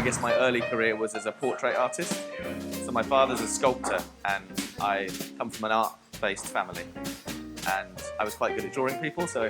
guess my early career was as a portrait artist. So my father's a sculptor, and I come from an art-based family. And I was quite good at drawing people, so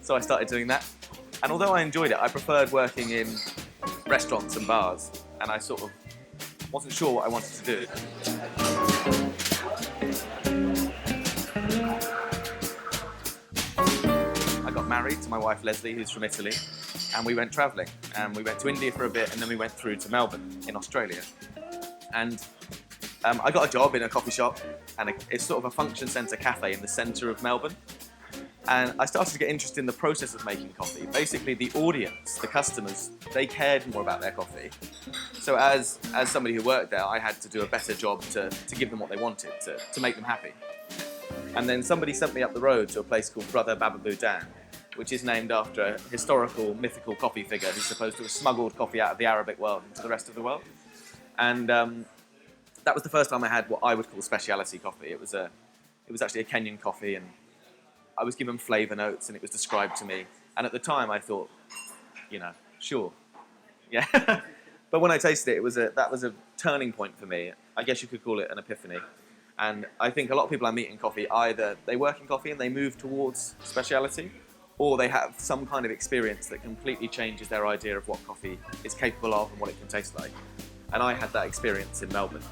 so I started doing that. And although I enjoyed it, I preferred working in restaurants and bars, and I sort of wasn't sure what I wanted to do. I got married to my wife Leslie, who's from Italy, and we went travelling. And we went to India for a bit, and then we went through to Melbourne in Australia. And I got a job in a coffee shop, and it's sort of a function centre cafe in the centre of Melbourne. And I started to get interested in the process of making coffee. Basically, the audience, the customers, they cared more about their coffee. So as somebody who worked there, I had to do a better job to give them what they wanted, to make them happy. And then somebody sent me up the road to a place called Brother Bababoo Dan, which is named after a historical, mythical coffee figure who's supposed to have smuggled coffee out of the Arabic world into the rest of the world. And that was the first time I had what I would call speciality coffee. It was actually a Kenyan coffee, and I was given flavour notes, and it was described to me. And at the time, I thought, sure, yeah. But when I tasted it, that was a turning point for me. I guess you could call it an epiphany. And I think a lot of people I meet in coffee, either they work in coffee and they move towards speciality, or they have some kind of experience that completely changes their idea of what coffee is capable of and what it can taste like. And I had that experience in Melbourne.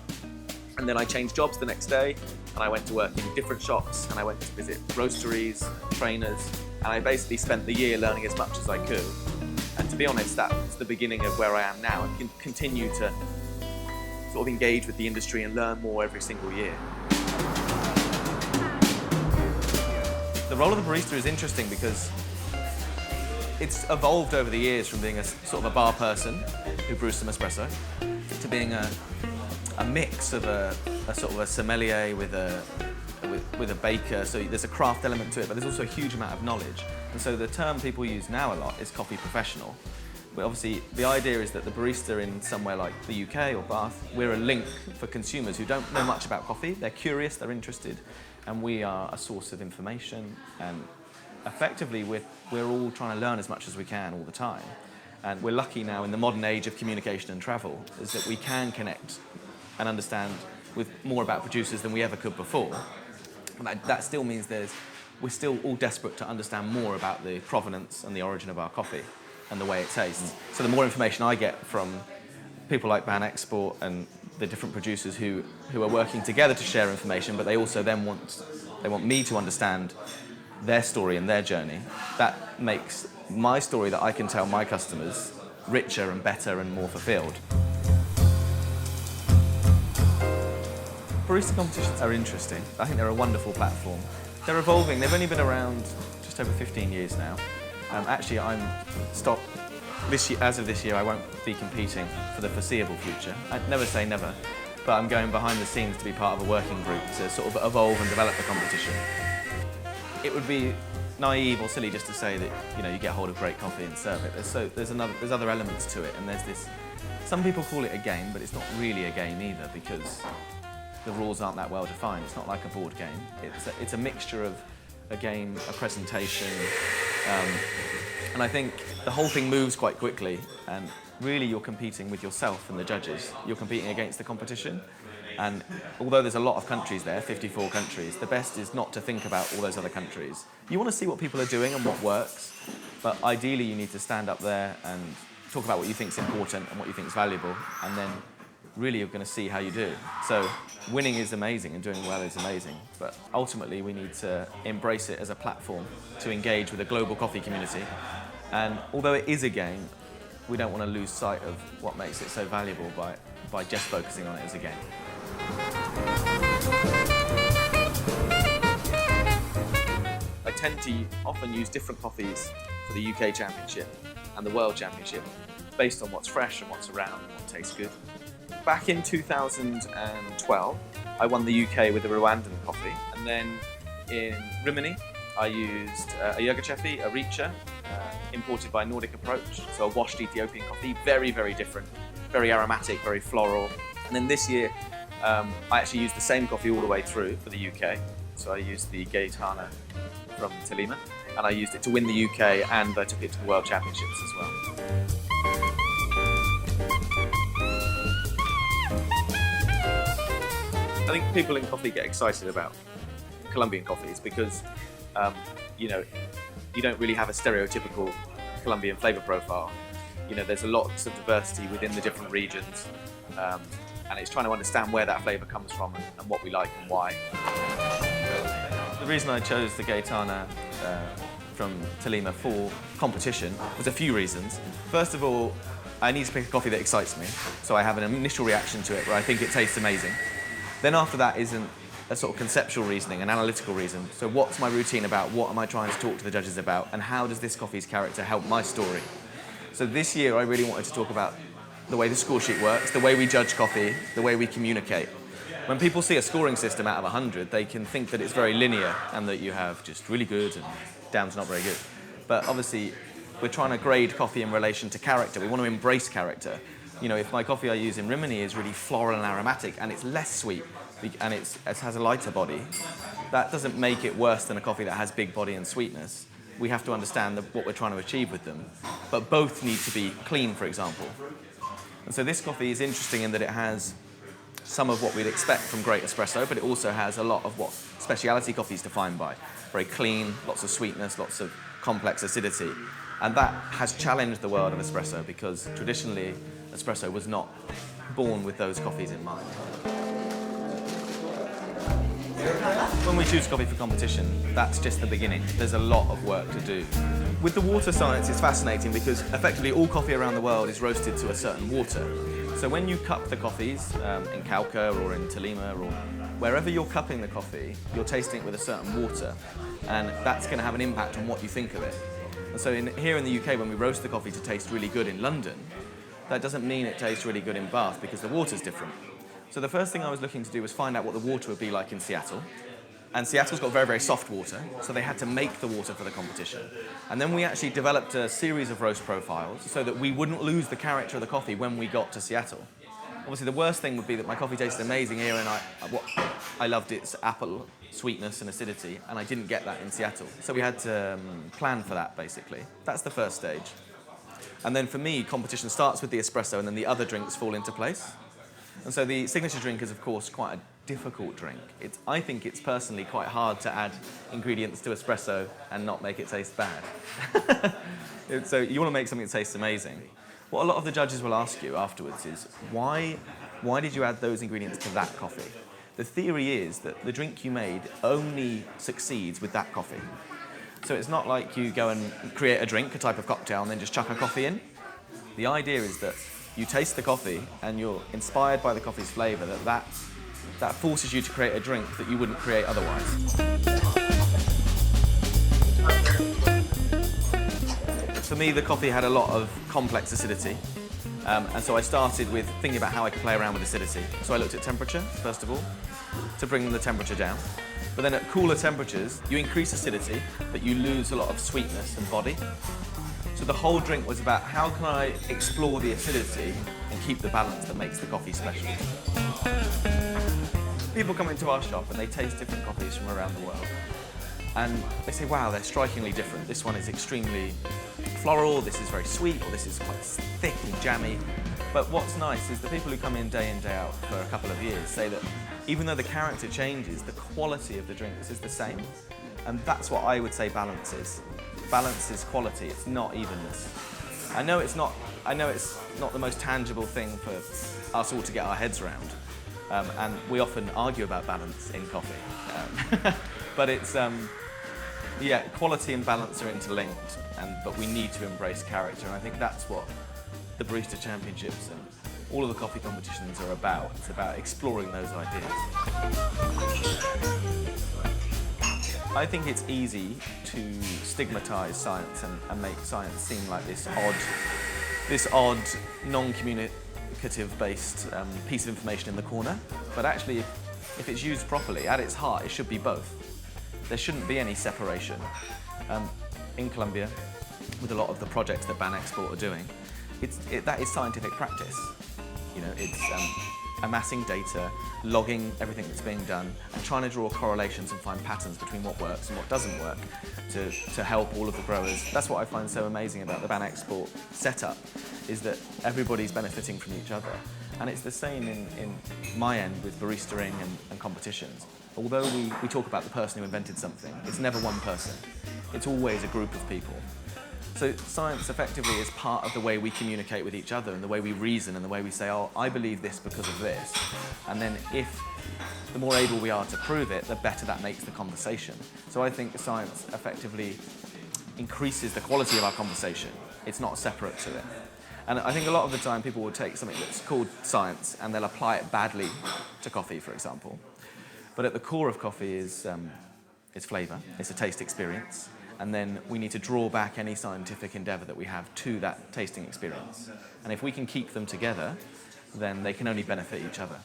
And then I changed jobs the next day, and I went to work in different shops, and I went to visit roasteries, trainers, and I basically spent the year learning as much as I could. And to be honest, that's the beginning of where I am now, and can continue to sort of engage with the industry and learn more every single year. The role of the barista is interesting because it's evolved over the years from being a sort of a bar person who brews some espresso to being a mix of a sort of a sommelier with a baker. So there's a craft element to it, but there's also a huge amount of knowledge. And so the term people use now a lot is coffee professional. But obviously the idea is that the barista in somewhere like the UK or Bath, we're a link for consumers who don't know much about coffee. They're curious, they're interested, and we are a source of information. And effectively we're all trying to learn as much as we can all the time. And we're lucky now in the modern age of communication and travel is that we can connect and understand with more about producers than we ever could before. And that still means we're still all desperate to understand more about the provenance and the origin of our coffee and the way it tastes. So the more information I get from people like Ban Export and the different producers who are working together to share information, but they also then want me to understand their story and their journey, that makes my story that I can tell my customers richer and better and more fulfilled. Barista competitions are interesting. I think they're a wonderful platform. They're evolving. They've only been around just over 15 years now. Actually, I'm stopped this year. As of this year, I won't be competing for the foreseeable future. I'd never say never, but I'm going behind the scenes to be part of a working group to sort of evolve and develop the competition. It would be naive or silly just to say that you get hold of great coffee and serve it. There's other elements to it, and there's this. Some people call it a game, but it's not really a game either because the rules aren't that well defined. It's not like a board game. It's a mixture of a game, a presentation, and I think the whole thing moves quite quickly, and really you're competing with yourself and the judges. You're competing against the competition, and although there's a lot of countries there, 54 countries, the best is not to think about all those other countries. You want to see what people are doing and what works, but ideally you need to stand up there and talk about what you think is important and what you think is valuable, and then really you're going to see how you do. So winning is amazing and doing well is amazing, but ultimately we need to embrace it as a platform to engage with a global coffee community. And although it is a game, we don't want to lose sight of what makes it so valuable by just focusing on it as a game. I tend to often use different coffees for the UK Championship and the World Championship based on what's fresh and what's around and what tastes good. Back in 2012, I won the UK with a Rwandan coffee, and then in Rimini, I used a Yirgacheffe, a Richa, imported by Nordic Approach, so a washed Ethiopian coffee, very, very different, very aromatic, very floral. And then this year, I actually used the same coffee all the way through for the UK, so I used the Gaetana from Tolima, and I used it to win the UK, and I took it to the World Championships as well. think people in coffee get excited about Colombian coffees because, you know, you don't really have a stereotypical Colombian flavour profile. You know, there's lots of diversity within the different regions, and it's trying to understand where that flavour comes from and what we like and why. The reason I chose the Gaetana from Tolima for competition was a few reasons. First of all, I need to pick a coffee that excites me, so I have an initial reaction to it where I think it tastes amazing. Then after that isn't a sort of conceptual reasoning, an analytical reason. So what's my routine about? What am I trying to talk to the judges about? And how does this coffee's character help my story? So this year I really wanted to talk about the way the score sheet works, the way we judge coffee, the way we communicate. When people see a scoring system out of 100, they can think that it's very linear and that you have just really good and damn not very good. But obviously, we're trying to grade coffee in relation to character. We want to embrace character. You know, if my coffee I use in Rimini is really floral and aromatic and it's less sweet and it has a lighter body, that doesn't make it worse than a coffee that has big body and sweetness. We have to understand what we're trying to achieve with them. But both need to be clean, for example. And so this coffee is interesting in that it has some of what we'd expect from great espresso, but it also has a lot of what specialty coffee is defined by. Very clean, lots of sweetness, lots of complex acidity. And that has challenged the world of espresso because traditionally espresso was not born with those coffees in mind. When we choose coffee for competition, that's just the beginning. There's a lot of work to do. With the water science, it's fascinating because effectively all coffee around the world is roasted to a certain water. So when you cup the coffees in Cauca or in Tolima or wherever you're cupping the coffee, you're tasting it with a certain water, and that's going to have an impact on what you think of it. And so here in the UK, when we roast the coffee to taste really good in London, that doesn't mean it tastes really good in Bath because the water's different. So the first thing I was looking to do was find out what the water would be like in Seattle. And Seattle's got very, very soft water, so they had to make the water for the competition. And then we actually developed a series of roast profiles so that we wouldn't lose the character of the coffee when we got to Seattle. Obviously, the worst thing would be that my coffee tasted amazing here and I loved its apple sweetness and acidity, and I didn't get that in Seattle. So we had to plan for that, basically. That's the first stage. And then for me, competition starts with the espresso, and then the other drinks fall into place. And so the signature drink is, of course, quite a difficult drink. I think it's personally quite hard to add ingredients to espresso and not make it taste bad. So you want to make something that tastes amazing. What a lot of the judges will ask you afterwards is, why did you add those ingredients to that coffee? The theory is that the drink you made only succeeds with that coffee. So it's not like you go and create a drink, a type of cocktail, and then just chuck a coffee in. The idea is that you taste the coffee and you're inspired by the coffee's flavour, that forces you to create a drink that you wouldn't create otherwise. For me, the coffee had a lot of complex acidity, and so I started with thinking about how I could play around with acidity. So I looked at temperature, first of all, to bring the temperature down. But then at cooler temperatures, you increase acidity, but you lose a lot of sweetness and body. So the whole drink was about how can I explore the acidity and keep the balance that makes the coffee special. People come into our shop and they taste different coffees from around the world. And they say, wow, they're strikingly different. This one is extremely floral, this is very sweet, or this is quite thick and jammy. But what's nice is the people who come in, day out for a couple of years say that even though the character changes, the quality of the drinks is the same. And that's what I would say balance is. Balance is quality, it's not evenness. I know it's not the most tangible thing for us all to get our heads around. And we often argue about balance in coffee. But it's, quality and balance are interlinked, but we need to embrace character. And I think that's what the Barista Championships and all of the coffee competitions are about. It's about exploring those ideas. I think it's easy to stigmatise science and make science seem like this odd, non-communicative based piece of information in the corner. But actually, if it's used properly, at its heart, it should be both. There shouldn't be any separation. In Colombia, with a lot of the projects that Ban Export are doing, that is scientific practice. You know, it's amassing data, logging everything that's being done, and trying to draw correlations and find patterns between what works and what doesn't work to help all of the growers. That's what I find so amazing about the Ban Export setup, is that everybody's benefiting from each other. And it's the same in my end with baristaing and competitions. Although we talk about the person who invented something, it's never one person. It's always a group of people. So science effectively is part of the way we communicate with each other and the way we reason and the way we say, oh, I believe this because of this. And then if the more able we are to prove it, the better that makes the conversation. So I think science effectively increases the quality of our conversation. It's not separate to it. And I think a lot of the time people will take something that's called science and they'll apply it badly to coffee, for example. But at the core of coffee is flavour, it's a taste experience. And then we need to draw back any scientific endeavour that we have to that tasting experience. And if we can keep them together, then they can only benefit each other.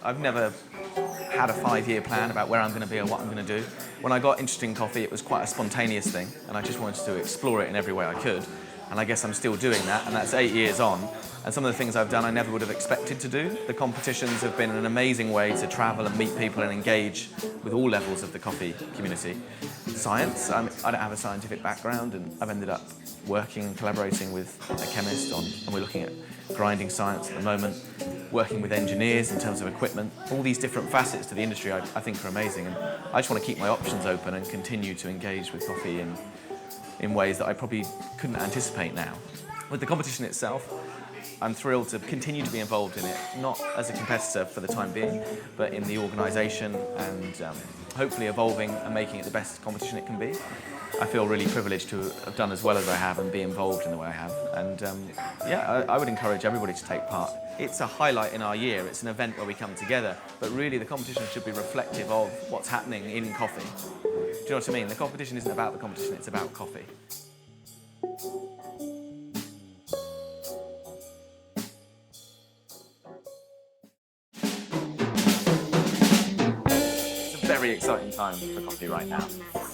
I've never had a 5-year plan about where I'm going to be or what I'm going to do. When I got interested in coffee, it was quite a spontaneous thing, and I just wanted to explore it in every way I could. And I guess I'm still doing that, and that's 8 years on. And some of the things I've done I never would have expected to do. The competitions have been an amazing way to travel and meet people and engage with all levels of the coffee community. Science, I don't have a scientific background, and I've ended up working and collaborating with a chemist and we're looking at grinding science at the moment, working with engineers in terms of equipment. All these different facets to the industry I think are amazing, and I just want to keep my options open and continue to engage with coffee in ways that I probably couldn't anticipate now. With the competition itself, I'm thrilled to continue to be involved in it, not as a competitor for the time being, but in the organisation and hopefully evolving and making it the best competition it can be. I feel really privileged to have done as well as I have and be involved in the way I have. And I would encourage everybody to take part. It's a highlight in our year, it's an event where we come together, but really the competition should be reflective of what's happening in coffee. Do you know what I mean? The competition isn't about the competition, it's about coffee. Very exciting time for coffee right now.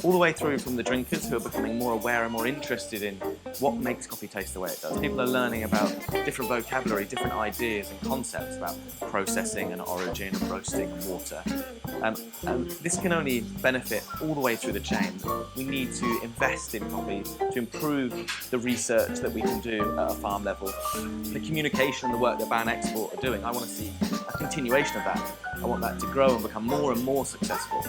All the way through from the drinkers who are becoming more aware and more interested in what makes coffee taste the way it does. People are learning about different vocabulary, different ideas and concepts about processing and origin and roasting and water. And this can only benefit all the way through the chain. We need to invest in coffee to improve the research that we can do at a farm level. The communication and the work that Ban Export are doing, I want to see a continuation of that. I want that to grow and become more and more successful.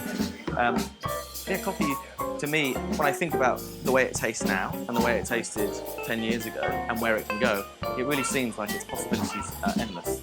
Coffee, to me, when I think about the way it tastes now and the way it tasted 10 years ago and where it can go, it really seems like its possibilities are endless.